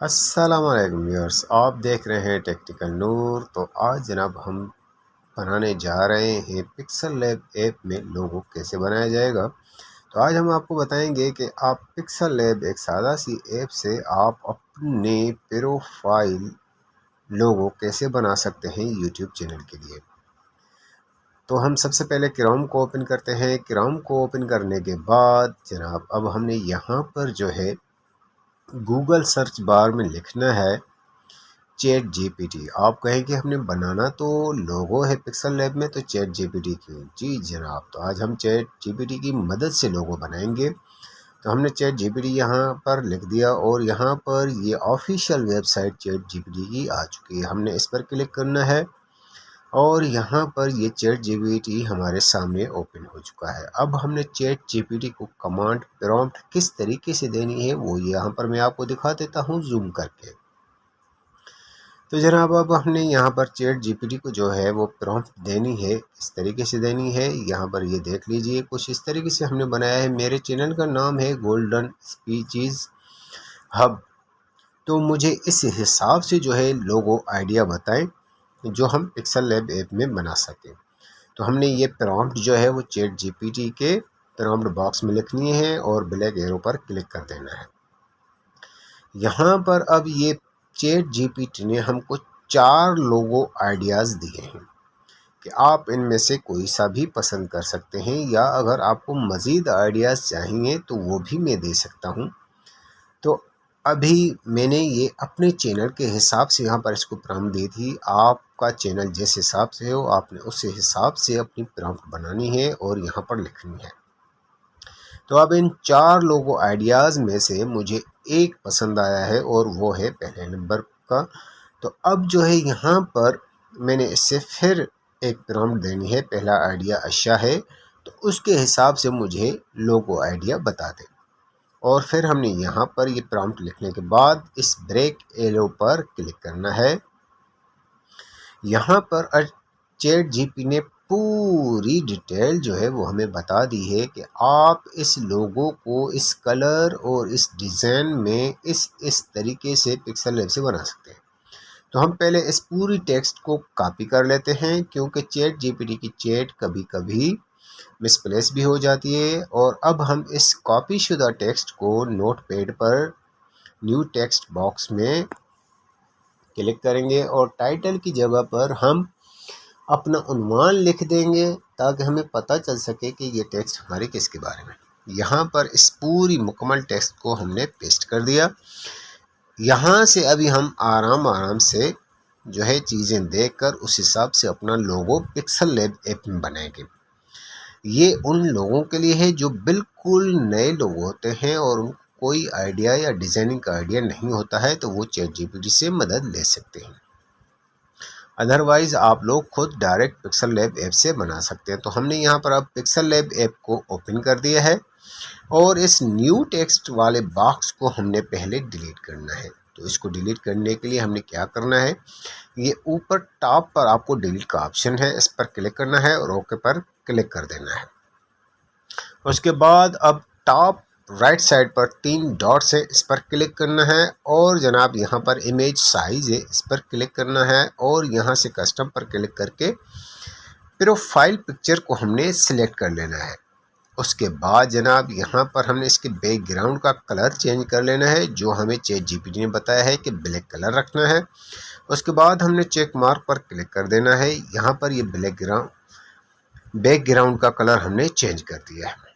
अस्सलाम वालेकुम व्यूअर्स, आप देख रहे हैं टेक्निकल नूर। तो आज जनाब हम बनाने जा रहे हैं पिक्सल लैब ऐप में लोगो कैसे बनाया जाएगा। तो आज हम आपको बताएंगे कि आप पिक्सल लैब एक सादा सी ऐप से आप अपने प्रोफाइल लोगो कैसे बना सकते हैं यूट्यूब चैनल के लिए। तो हम सबसे पहले क्रोम को ओपन करते हैं। क्रोम को ओपन करने के बाद जनाब अब हमने यहाँ पर जो है गूगल सर्च बार में लिखना है चैट जीपीटी। आप कहें कि हमने बनाना तो लोगो है पिक्सल लैब में, तो चैट जीपीटी क्यों? जी जनाब, तो आज हम चैट जीपीटी की मदद से लोगो बनाएंगे। तो हमने चैट जीपीटी यहाँ पर लिख दिया और यहाँ पर ये ऑफिशियल वेबसाइट चैट जीपीटी की आ चुकी है। हमने इस पर क्लिक करना है और यहाँ पर ये चैट जीपीटी हमारे सामने ओपन हो चुका है। अब हमने चैट जीपीटी को कमांड प्रॉम्प्ट किस तरीके से देनी है वो यहाँ पर मैं आपको दिखा देता हूँ जूम करके। तो जनाब अब हमने यहाँ पर चैट जीपीटी को जो है वो प्रॉम्प्ट देनी है, इस तरीके से देनी है। यहाँ पर ये देख लीजिए कुछ इस तरीके से हमने बनाया है। मेरे चैनल का नाम है गोल्डन स्पीचेस हब। तो मुझे इस हिसाब से जो है लोगो आइडिया बताएं जो हम पिक्सल लैब ऐप में बना सकें। तो हमने ये प्रॉम्प्ट जो है वो चैट जीपीटी के प्रॉम्प्ट बॉक्स में लिखनी है और ब्लैक एरो पर क्लिक कर देना है। यहाँ पर अब ये चैट जीपीटी ने हमको 4 लोगो आइडियाज़ दिए हैं कि आप इनमें से कोई सा भी पसंद कर सकते हैं, या अगर आपको मज़ीद आइडियाज़ चाहिए तो वो भी मैं दे सकता हूँ। तो अभी मैंने ये अपने चैनल के हिसाब से यहाँ पर इसको प्रॉम्प्ट दी थी। आपका चैनल जिस हिसाब से हो आपने उस हिसाब से अपनी प्रॉम्प्ट बनानी है और यहाँ पर लिखनी है। तो अब इन 4 लोगो आइडियाज़ में से मुझे एक पसंद आया है और वो है पहले नंबर का। तो अब जो है यहाँ पर मैंने इससे फिर एक प्रॉम्प्ट देनी है। पहला आइडिया अच्छा है तो उसके हिसाब से मुझे लोगो आइडिया बता दें। और फिर हमने यहाँ पर ये प्रॉम्प्ट लिखने के बाद इस ब्रेक एरो पर क्लिक करना है। यहाँ पर चैट जीपी ने पूरी डिटेल जो है वो हमें बता दी है कि आप इस लोगो को इस कलर और इस डिज़ाइन में इस तरीके से पिक्सल लैब से बना सकते हैं। तो हम पहले इस पूरी टेक्स्ट को कॉपी कर लेते हैं, क्योंकि चैट जीपीटी की चैट कभी कभी मिसप्लेस भी हो जाती है। और अब हम इस कॉपी शुदा टेक्स्ट को नोटपैड पर न्यू टेक्स्ट बॉक्स में क्लिक करेंगे और टाइटल की जगह पर हम अपना उन्वान लिख देंगे ताकि हमें पता चल सके कि ये टेक्स्ट हमारे किसके बारे में। यहाँ पर इस पूरी मुकम्मल टेक्स्ट को हमने पेस्ट कर दिया। यहाँ से अभी हम आराम से जो है चीज़ें देखकर उस हिसाब से अपना लोगो पिक्सल लैब ऐप में बनाएंगे। ये उन लोगों के लिए है जो बिल्कुल नए लोग होते हैं और उनको कोई आइडिया या डिज़ाइनिंग का आइडिया नहीं होता है, तो वो चैट जीपीटी से मदद ले सकते हैं। अदरवाइज़ आप लोग खुद डायरेक्ट पिक्सल लैब ऐप से बना सकते हैं। तो हमने यहाँ पर अब पिक्सल लैब ऐप को ओपन कर दिया है और इस न्यू टेक्स्ट वाले बॉक्स को हमने पहले डिलीट करना है। तो इसको डिलीट करने के लिए हमने क्या करना है, ये ऊपर टॉप पर आपको डिलीट का ऑप्शन है, इस पर क्लिक करना है और ओके पर क्लिक कर देना है। उसके बाद अब टॉप राइट साइड पर 3 डॉट्स है, इस पर क्लिक करना है और जनाब यहाँ पर इमेज साइज़ है, इस पर क्लिक करना है और यहाँ से कस्टम पर क्लिक करके प्रोफाइल पिक्चर को हमने सिलेक्ट कर लेना है। उसके बाद जनाब यहाँ पर हमने इसके बैकग्राउंड का कलर चेंज कर लेना है, जो हमें चैट जीपीटी ने बताया है कि ब्लैक कलर रखना है। उसके बाद हमने चेक मार्क पर क्लिक कर देना है। यहाँ पर ये बैकग्राउंड का कलर हमने चेंज कर दिया है।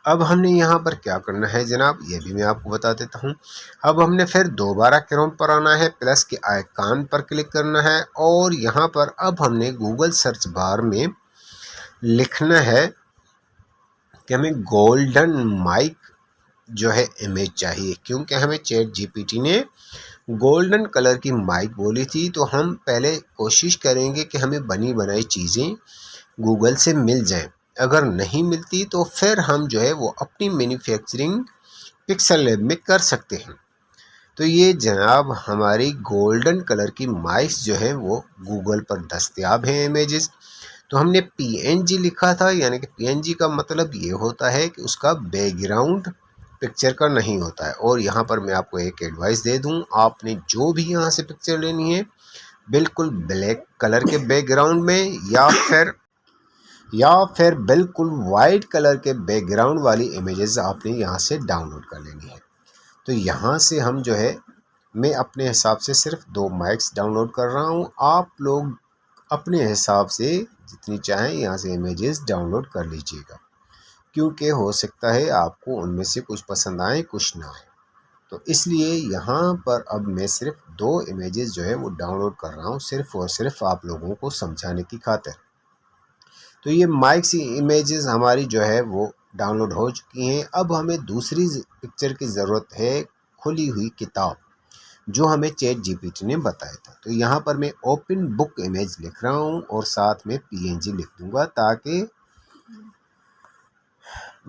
अब हमने यहाँ पर क्या करना है जनाब, ये भी मैं आपको बता देता हूँ। अब हमने फिर दोबारा क्रोम पर आना है, प्लस के आइकन पर क्लिक करना है और यहाँ पर अब हमने गूगल सर्च बार में लिखना है कि हमें गोल्डन माइक जो है इमेज चाहिए, क्योंकि हमें चैट जीपीटी ने गोल्डन कलर की माइक बोली थी। तो हम पहले कोशिश करेंगे कि हमें बनी बनाई चीज़ें गूगल से मिल जाएं। अगर नहीं मिलती तो फिर हम जो है वो अपनी मैन्युफैक्चरिंग पिक्सल लैब में कर सकते हैं। तो ये जनाब हमारी गोल्डन कलर की माइक्स जो है वो गूगल पर दस्तयाब हैं इमेजेस। तो हमने पीएनजी लिखा था, यानी कि पीएनजी का मतलब ये होता है कि उसका बैकग्राउंड पिक्चर का नहीं होता है। और यहाँ पर मैं आपको एक एडवाइस दे दूँ, आपने जो भी यहाँ से पिक्चर लेनी है बिल्कुल ब्लैक कलर के बैकग्राउंड में या फिर बिल्कुल वाइट कलर के बैकग्राउंड वाली इमेजेस आपने यहाँ से डाउनलोड कर लेनी है। तो यहाँ से हम जो है, मैं अपने हिसाब से सिर्फ 2 माइक्स डाउनलोड कर रहा हूँ। आप लोग अपने हिसाब से जितनी चाहें यहाँ से इमेजेस डाउनलोड कर लीजिएगा, क्योंकि हो सकता है आपको उनमें से कुछ पसंद आए कुछ ना आए। तो इसलिए यहाँ पर अब मैं सिर्फ 2 इमेजेस जो है वो डाउनलोड कर रहा हूँ, सिर्फ और सिर्फ आप लोगों को समझाने की खातिर। तो ये माइक्स इमेजेस हमारी जो है वो डाउनलोड हो चुकी हैं। अब हमें दूसरी पिक्चर की ज़रूरत है, खुली हुई किताब, जो हमें चैट जीपीटी ने बताया था। तो यहाँ पर मैं ओपन बुक इमेज लिख रहा हूँ और साथ में पीएनजी लिख दूंगा, ताकि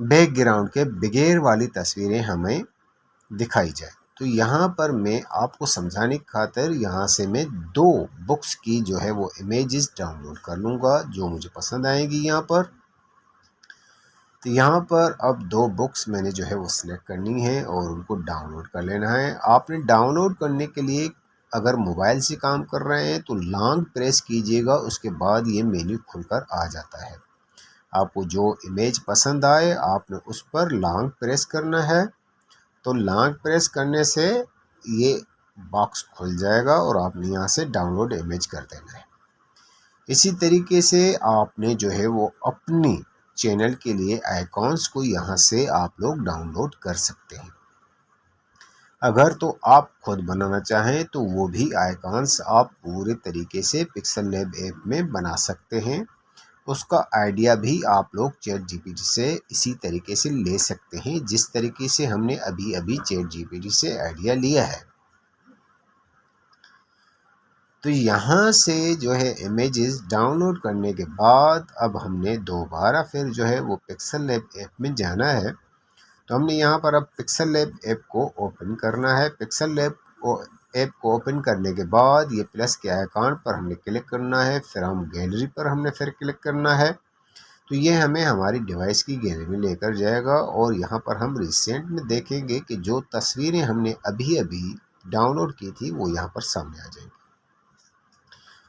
बैकग्राउंड के बगैर वाली तस्वीरें हमें दिखाई जाए। तो यहाँ पर मैं आपको समझाने की खातिर यहाँ से मैं 2 बुक्स की जो है वो इमेजेस डाउनलोड कर लूँगा, जो मुझे पसंद आएंगी यहाँ पर। तो यहाँ पर अब 2 बुक्स मैंने जो है वो सिलेक्ट करनी है और उनको डाउनलोड कर लेना है। आपने डाउनलोड करने के लिए अगर मोबाइल से काम कर रहे हैं तो लॉन्ग प्रेस कीजिएगा, उसके बाद ये मेन्यू खुलकर आ जाता है। आपको जो इमेज पसंद आए आपने उस पर लॉन्ग प्रेस करना है। तो लॉन्ग प्रेस करने से ये बॉक्स खुल जाएगा और आपने यहाँ से डाउनलोड इमेज कर देना है। इसी तरीके से आपने जो है वो अपनी चैनल के लिए आइकॉन्स को यहाँ से आप लोग डाउनलोड कर सकते हैं। अगर तो आप खुद बनाना चाहें तो वो भी आइकॉन्स आप पूरे तरीके से पिक्सल लैब ऐप में बना सकते हैं। उसका आइडिया भी आप लोग चैट जीपीटी से इसी तरीके से ले सकते हैं, जिस तरीके से हमने अभी अभी चैट जीपीटी से आइडिया लिया है। तो यहाँ से जो है इमेजेस डाउनलोड करने के बाद अब हमने दोबारा फिर जो है वो पिक्सल लैब ऐप में जाना है। तो हमने यहाँ पर अब पिक्सल लैब ऐप को ओपन करना है। पिक्सल लैब ऐप को ओपन करने के बाद ये प्लस के आइकॉन पर हमने क्लिक करना है, फिर हम गैलरी पर हमने फिर क्लिक करना है। तो ये हमें हमारी डिवाइस की गैलरी में लेकर जाएगा और यहाँ पर हम रिसेंट में देखेंगे कि जो तस्वीरें हमने अभी अभी डाउनलोड की थी वो यहाँ पर सामने आ जाएंगी।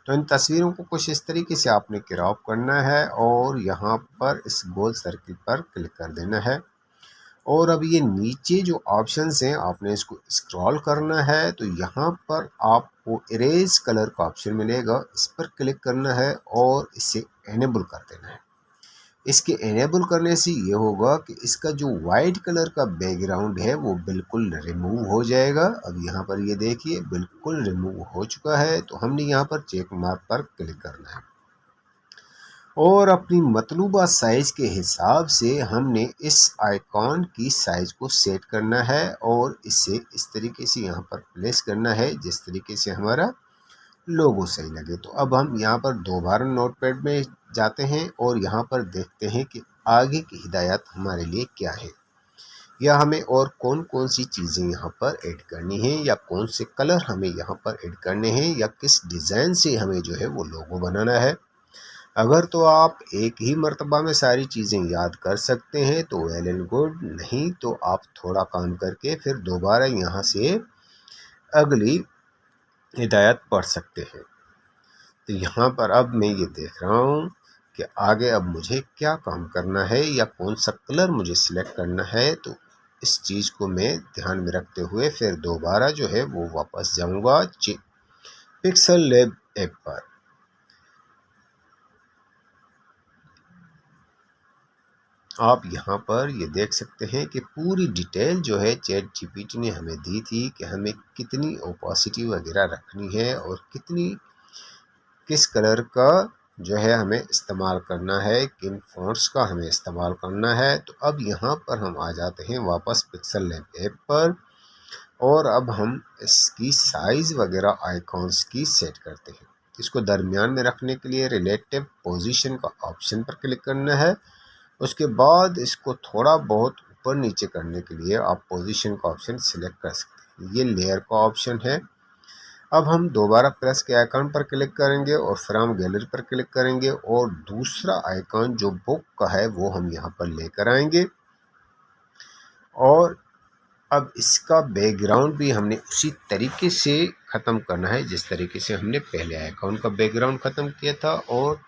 तो इन तस्वीरों को कुछ इस तरीके से आपने क्रॉप करना है और यहाँ पर इस गोल सर्किल पर क्लिक कर देना है। और अब ये नीचे जो ऑप्शंस हैं आपने इसको स्क्रॉल करना है। तो यहाँ पर आपको इरेज कलर का ऑप्शन मिलेगा, इस पर क्लिक करना है और इसे एनेबल कर देना है। इसके एनेबल करने से ये होगा कि इसका जो वाइट कलर का बैकग्राउंड है वो बिल्कुल रिमूव हो जाएगा। अब यहाँ पर ये देखिए बिल्कुल रिमूव हो चुका है। तो हमने यहाँ पर चेक मार्क पर क्लिक करना है और अपनी मतलूबा साइज़ के हिसाब से हमने इस आइकॉन की साइज़ को सेट करना है और इसे इस तरीके से यहाँ पर प्लेस करना है जिस तरीके से हमारा लोगो सही लगे। तो अब हम यहाँ पर दोबारा नोटपैड में जाते हैं और यहाँ पर देखते हैं कि आगे की हिदायत हमारे लिए क्या है, या हमें और कौन कौन सी चीज़ें यहाँ पर ऐड करनी है, या कौन से कलर हमें यहाँ पर ऐड करने हैं, या किस डिज़ाइन से हमें जो है वो लोगो बनाना है। अगर तो आप एक ही मर्तबा में सारी चीज़ें याद कर सकते हैं तो वेल एंड गुड, नहीं तो आप थोड़ा काम करके फिर दोबारा यहाँ से अगली हिदायत पढ़ सकते हैं। तो यहाँ पर अब मैं ये देख रहा हूँ कि आगे अब मुझे क्या काम करना है या कौन सा कलर मुझे सिलेक्ट करना है। तो इस चीज़ को मैं ध्यान में रखते हुए फिर दोबारा जो है वो वापस जाऊँगा पिक्सल लैब ऐप पर। आप यहाँ पर ये देख सकते हैं कि पूरी डिटेल जो है चैट जीपीटी ने हमें दी थी कि हमें कितनी ओपेसिटी वगैरह रखनी है और किस कलर का जो है हमें इस्तेमाल करना है, किन फ़ॉन्ट्स का हमें इस्तेमाल करना है। तो अब यहाँ पर हम आ जाते हैं वापस पिक्सल लैब ऐप पर और अब हम इसकी साइज़ वगैरह आइकॉन्स की सेट करते हैं। इसको दरमियान में रखने के लिए रिलेटिव पोजीशन का ऑप्शन पर क्लिक करना है। उसके बाद इसको थोड़ा बहुत ऊपर नीचे करने के लिए आप पोजीशन का ऑप्शन सिलेक्ट कर सकते हैं। ये लेयर का ऑप्शन है। अब हम दोबारा प्लस के आइकॉन पर क्लिक करेंगे और फिर हम गैलरी पर क्लिक करेंगे और दूसरा आइकॉन जो बुक का है वो हम यहाँ पर लेकर आएंगे और अब इसका बैकग्राउंड भी हमने उसी तरीके से ख़त्म करना है जिस तरीके से हमने पहले आइकॉन का बैकग्राउंड ख़त्म किया था, और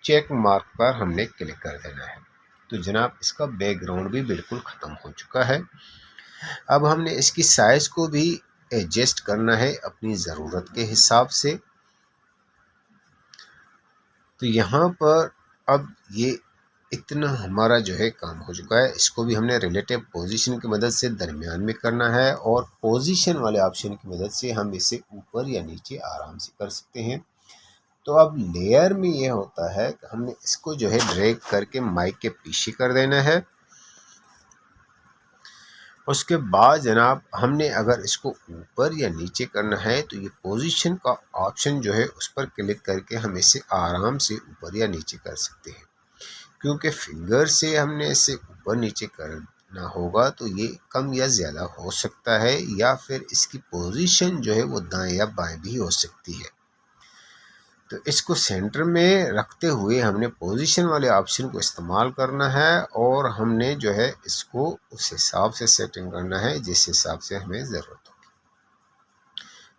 चेक मार्क पर हमने क्लिक कर देना है। तो जनाब इसका बैकग्राउंड भी बिल्कुल ख़त्म हो चुका है। अब हमने इसकी साइज़ को भी एडजस्ट करना है अपनी ज़रूरत के हिसाब से। तो यहाँ पर अब ये इतना हमारा जो है काम हो चुका है। इसको भी हमने रिलेटिव पोजीशन की मदद से दरमियान में करना है, और पोजीशन वाले ऑप्शन की मदद से हम इसे ऊपर या नीचे आराम से कर सकते हैं। तो अब लेयर में यह होता है कि हमने इसको जो है ड्रैग करके माइक के पीछे कर देना है। उसके बाद जनाब हमने अगर इसको ऊपर या नीचे करना है तो ये पोजीशन का ऑप्शन जो है उस पर क्लिक करके हम इसे आराम से ऊपर या नीचे कर सकते हैं। क्योंकि फिंगर से हमने इसे ऊपर नीचे करना होगा तो ये कम या ज़्यादा हो सकता है, या फिर इसकी पोजीशन जो है वो दाएं या बाएं भी हो सकती है। तो इसको सेंटर में रखते हुए हमने पोजीशन वाले ऑप्शन को इस्तेमाल करना है, और हमने जो है इसको उस हिसाब से सेटिंग करना है जिस हिसाब से हमें ज़रूरत होगी।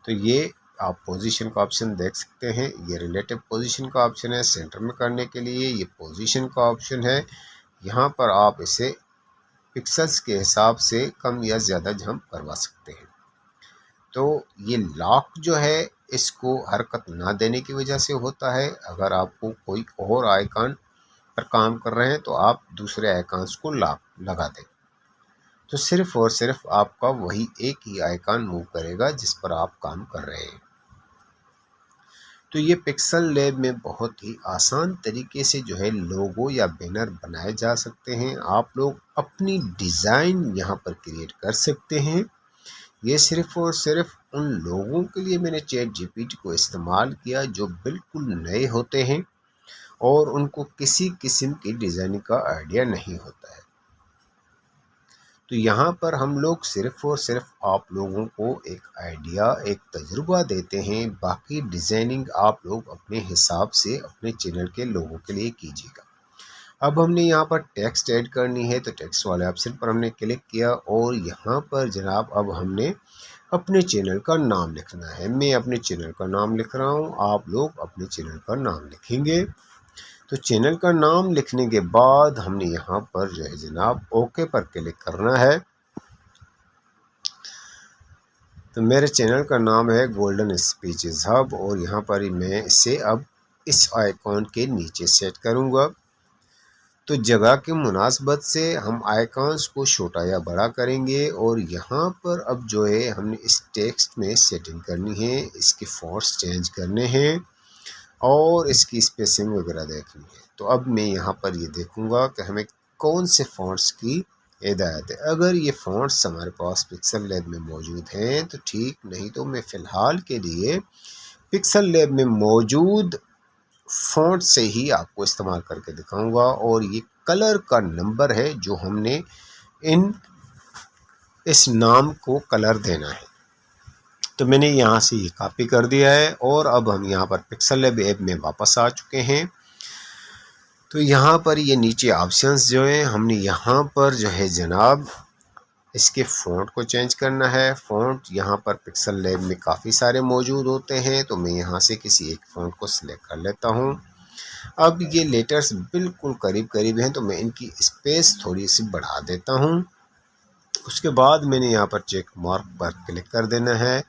तो ये आप पोजीशन का ऑप्शन देख सकते हैं, ये रिलेटिव पोजीशन का ऑप्शन है। सेंटर में करने के लिए ये पोजीशन का ऑप्शन है। यहाँ पर आप इसे पिक्सल्स के हिसाब से कम या ज़्यादा हम करवा सकते हैं। तो ये लॉक जो है इसको हरकत ना देने की वजह से होता है। अगर आपको कोई और आइकॉन पर काम कर रहे हैं तो आप दूसरे आइकॉन्स को लॉक लगा दें, तो सिर्फ़ और सिर्फ आपका वही एक ही आइकॉन मूव करेगा जिस पर आप काम कर रहे हैं। तो ये पिक्सल लैब में बहुत ही आसान तरीके से जो है लोगो या बैनर बनाए जा सकते हैं। आप लोग अपनी डिज़ाइन यहाँ पर क्रिएट कर सकते हैं। ये सिर्फ़ और सिर्फ उन लोगों के लिए मैंने चैट जीपीटी को इस्तेमाल किया जो बिल्कुल नए होते हैं और उनको किसी किस्म की डिज़ाइनिंग का आइडिया नहीं होता है। तो यहाँ पर हम लोग सिर्फ़ और सिर्फ आप लोगों को एक आइडिया, एक तजुर्बा देते हैं। बाकी डिज़ाइनिंग आप लोग अपने हिसाब से अपने चैनल के लोगों के लिए कीजिएगा। अब हमने यहाँ पर टेक्स्ट ऐड करनी है, तो टेक्स्ट वाले ऑप्शन पर हमने क्लिक किया, और यहाँ पर जनाब अब हमने अपने चैनल का नाम लिखना है। मैं अपने चैनल का नाम लिख रहा हूँ, आप लोग अपने चैनल का नाम लिखेंगे। तो चैनल का नाम लिखने के बाद हमने यहाँ पर जो है जनाब ओके पर क्लिक करना है। तो मेरे चैनल का नाम है गोल्डन स्पीचेस हब, और यहाँ पर मैं इसे अब इस आइकॉन के नीचे सेट करूँगा। तो जगह के मुनासबत से हम आइकॉन्स को छोटा या बड़ा करेंगे, और यहाँ पर अब जो है हमने इस टेक्स्ट में सेटिंग करनी है, इसके फॉन्ट्स चेंज करने हैं और इसकी स्पेसिंग वगैरह देखनी है। तो अब मैं यहाँ पर ये देखूँगा कि हमें कौन से फॉन्ट्स की हिदायत है। अगर ये फॉन्ट्स हमारे पास पिक्सल लैब में मौजूद हैं तो ठीक, नहीं तो मैं फ़िलहाल के लिए पिक्सल लैब में मौजूद फ़ॉन्ट से ही आपको इस्तेमाल करके दिखाऊंगा। और ये कलर का नंबर है जो हमने इस नाम को कलर देना है। तो मैंने यहाँ से ये कॉपी कर दिया है, और अब हम यहाँ पर पिक्सल लैब ऐप में वापस आ चुके हैं। तो यहाँ पर ये नीचे ऑप्शंस जो हैं, हमने यहाँ पर जो है जनाब इसके फ़ॉन्ट को चेंज करना है। फ़ॉन्ट यहाँ पर पिक्सल लैब में काफ़ी सारे मौजूद होते हैं, तो मैं यहाँ से किसी एक फ़ॉन्ट को सिलेक्ट कर लेता हूँ। अब ये लेटर्स बिल्कुल करीब करीब हैं, तो मैं इनकी स्पेस थोड़ी सी बढ़ा देता हूँ। उसके बाद मैंने यहाँ पर चेक मार्क पर क्लिक कर देना है।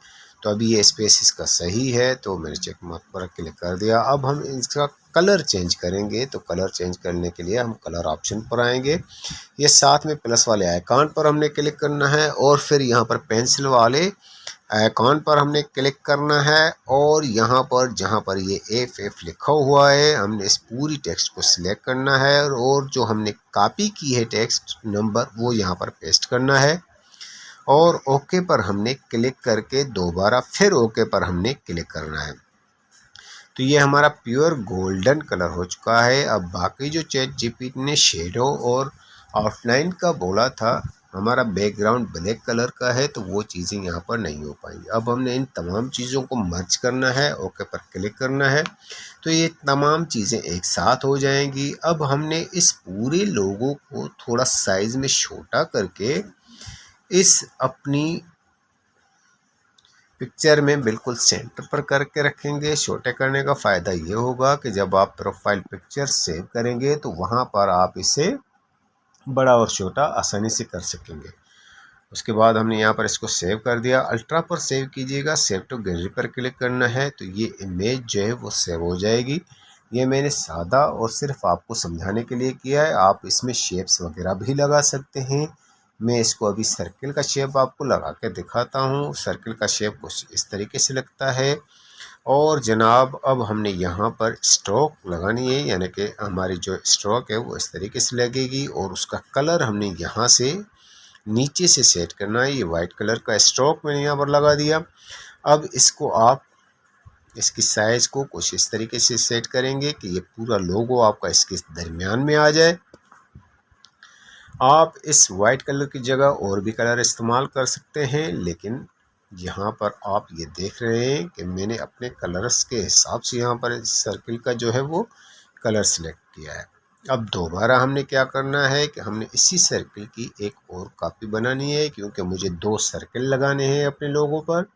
तो अभी ये स्पेस इसका सही है, तो मैंने चेक मार्क पर क्लिक कर दिया। अब हम इसका कलर चेंज करेंगे, तो कलर चेंज करने के लिए हम कलर ऑप्शन पर आएंगे। ये साथ में प्लस वाले आइकॉन पर हमने क्लिक करना है, और फिर यहाँ पर पेंसिल वाले आइकॉन पर हमने क्लिक करना है, और यहाँ पर जहाँ पर ये एफ लिखा हुआ है हमने इस पूरी टेक्स्ट को सिलेक्ट करना है, और जो हमने कॉपी की है टेक्स्ट नंबर वो यहाँ पर पेस्ट करना है, और ओके पर हमने क्लिक करके दोबारा फिर ओके पर हमने क्लिक करना है। तो ये हमारा प्योर गोल्डन कलर हो चुका है। अब बाकी जो चैट जीपीटी ने शेडो और आउटलाइन का बोला था, हमारा बैकग्राउंड ब्लैक कलर का है, तो वो चीज़ें यहाँ पर नहीं हो पाएंगी। अब हमने इन तमाम चीज़ों को मर्ज करना है, ओके पर क्लिक करना है, तो ये तमाम चीज़ें एक साथ हो जाएंगी। अब हमने इस पूरे लोगो को थोड़ा साइज़ में छोटा करके इस अपनी पिक्चर में बिल्कुल सेंटर पर करके रखेंगे। छोटे करने का फ़ायदा ये होगा कि जब आप प्रोफाइल पिक्चर सेव करेंगे तो वहाँ पर आप इसे बड़ा और छोटा आसानी से कर सकेंगे। उसके बाद हमने यहाँ पर इसको सेव कर दिया। अल्ट्रा पर सेव कीजिएगा, सेव टू गैलरी पर क्लिक करना है तो ये इमेज जो है वो सेव हो जाएगी। ये मैंने सादा और सिर्फ आपको समझाने के लिए किया है। आप इसमें शेप्स वगैरह भी लगा सकते हैं। मैं इसको अभी सर्किल का शेप आपको लगा के दिखाता हूँ। सर्किल का शेप कुछ इस तरीके से लगता है। और जनाब अब हमने यहाँ पर स्ट्रोक लगानी है, यानी कि हमारी जो स्ट्रोक है वो इस तरीके से लगेगी और उसका कलर हमने यहाँ से नीचे से सेट करना है। ये वाइट कलर का स्ट्रोक मैंने यहाँ पर लगा दिया। अब इसको आप इसकी साइज़ को कुछ इस तरीके से सेट करेंगे कि ये पूरा लोगो आपका इसके दरमियान में आ जाए। आप इस वाइट कलर की जगह और भी कलर इस्तेमाल कर सकते हैं, लेकिन यहाँ पर आप ये देख रहे हैं कि मैंने अपने कलर्स के हिसाब से यहाँ पर सर्किल का जो है वो कलर सेलेक्ट किया है। अब दोबारा हमने क्या करना है कि हमने इसी सर्किल की एक और कॉपी बनानी है, क्योंकि मुझे 2 सर्किल लगाने हैं अपने लोगों पर।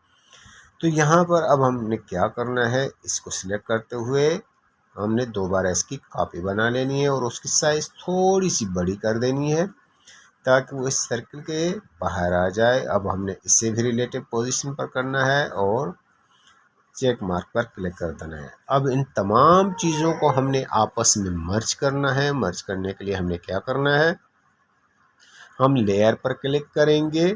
तो यहाँ पर अब हमने क्या करना है, इसको सिलेक्ट करते हुए हमने दोबारा इसकी कॉपी बना लेनी है और उसकी साइज़ थोड़ी सी बड़ी कर देनी है ताकि वो इस सर्किल के बाहर आ जाए। अब हमने इसे भी रिलेटिव पोजीशन पर करना है और चेक मार्क पर क्लिक कर देना है। अब इन तमाम चीज़ों को हमने आपस में मर्ज करना है। मर्ज करने के लिए हमने क्या करना है, हम लेयर पर क्लिक करेंगे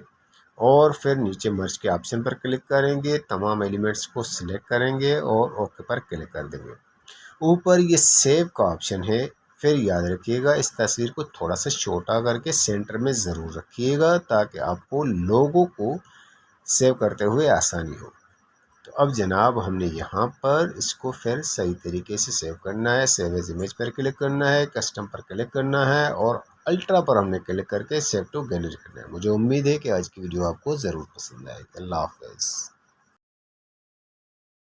और फिर नीचे मर्ज के ऑप्शन पर क्लिक करेंगे, तमाम एलिमेंट्स को सिलेक्ट करेंगे और ओके पर क्लिक कर देंगे। ऊपर ये सेव का ऑप्शन है। फिर याद रखिएगा इस तस्वीर को थोड़ा सा छोटा करके सेंटर में ज़रूर रखिएगा ताकि आपको लोगों को सेव करते हुए आसानी हो। तो अब जनाब हमने यहाँ पर इसको फिर सही तरीके से सेव करना है। सेव एज इमेज पर क्लिक करना है, कस्टम पर क्लिक करना है और अल्ट्रा पर हमने क्लिक करके सेव टू गैलरी करना है। मुझे उम्मीद है कि आज की वीडियो आपको ज़रूर पसंद आएगी। अल्लाह हाफ़िज़।